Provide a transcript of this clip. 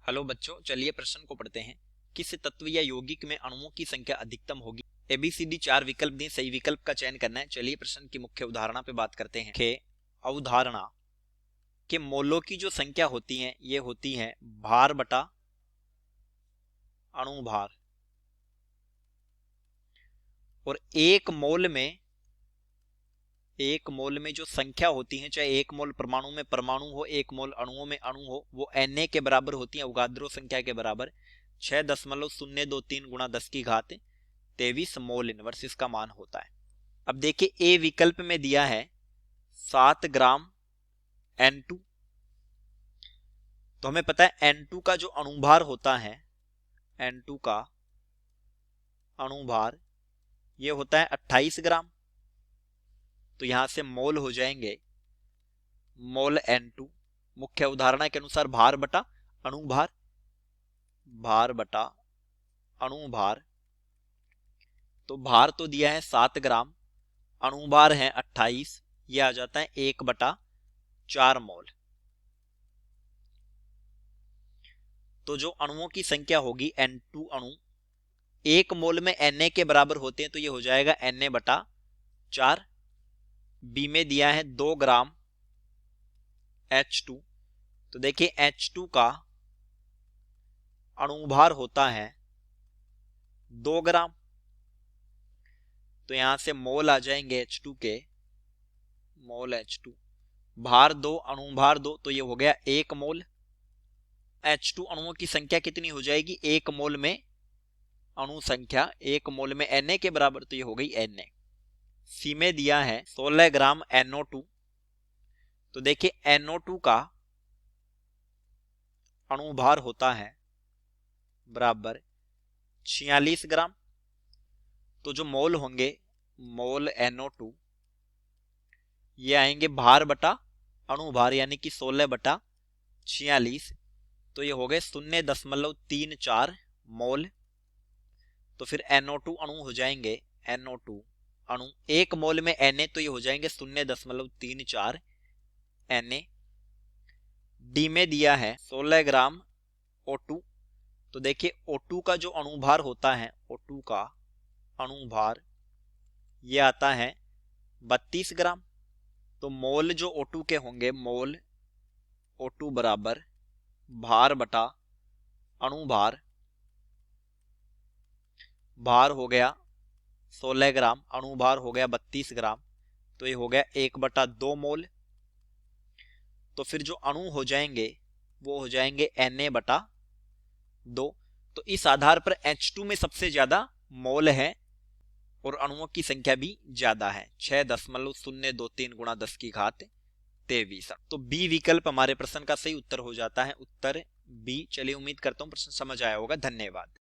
Hello बच्चों, चलिए प्रश्न को पढ़ते हैं। किस तत्व या यौगिक में अणुओं की संख्या अधिकतम होगी? एबीसीडी 4 विकल्प दिए, सही विकल्प का चयन करना है। चलिए प्रश्न की मुख्य उदाहरणा पे बात करते हैं। के अवधारणा के मोलों की जो संख्या होती है ये होती है भार बटा अणु भार, और एक मोल में जो संख्या होती है, चाहे एक मोल परमाणु में परमाणु हो, एक मोल अणुओं में अणु हो, वो Na के बराबर होती है, अवोगाद्रो संख्या के बराबर 6.023 गुणा 10 की घात 23 मोल इनवर्स इसका मान होता है। अब देखिए ए विकल्प में दिया है 7 ग्राम N2, तो हमें पता है N2 का जो अणुभार होता है, N2 का अणुभार ये होता है 28 ग्राम, तो यहां से मोल हो जाएंगे मोल N2। मुख्य उदाहरण के अनुसार भार बटा अणुभार, भार बटा अणुभार, तो भार तो दिया है 7 ग्राम, अणुभार है 28, ये आ जाता है 1/4 मोल। तो जो अणुओं की संख्या होगी N2 अणु एक मोल में Na के बराबर होते हैं, तो ये हो जाएगा Na/4। बी में दिया है 2 ग्राम H2, तो देखिए H2 का अणुभार होता है 2 ग्राम, तो यहां से मोल आ जाएंगे H2 के, मोल H2, भार 2 अणुभार 2, तो ये हो गया 1 मोल। H2 अणुओं की संख्या कितनी हो जाएगी? एक मोल में अणु संख्या एक मोल में Na के बराबर, तो ये हो गई Na। सी में दिया है 16 ग्राम NO2, तो देखिए NO2 का अणुभार होता है बराबर 46 ग्राम, तो जो मोल होंगे मोल NO2 ये आएंगे भार बटा अणुभार, यानी कि 16/46, तो ये हो गए 0.34 मोल। तो फिर NO2 अणु हो जाएंगे, NO2 अणु एक मोल में Na, तो ये हो जाएंगे 0.34 Na। डी में दिया है 16 ग्राम O2, तो देखिए O2 का जो अणुभार होता है, O2 का अणुभार ये आता है 32 ग्राम, तो मोल जो O2 के होंगे, मोल O2 बराबर भार बटा अणुभार, भार हो गया 16 ग्राम, अणुभार हो गया 32 ग्राम, तो ये हो गया 1/2 मोल। तो फिर जो अणु हो जाएंगे वो हो जाएंगे Na/2। तो इस आधार पर H2 में सबसे ज्यादा मोल है और अणुओं की संख्या भी ज्यादा है, 6.023 गुणा 10 की घात 23। तो बी विकल्प हमारे प्रश्न का सही उत्तर हो जाता है, उत्तर बी। चलिए उम्मीद करता हूं प्रश्न समझ आया होगा। धन्यवाद।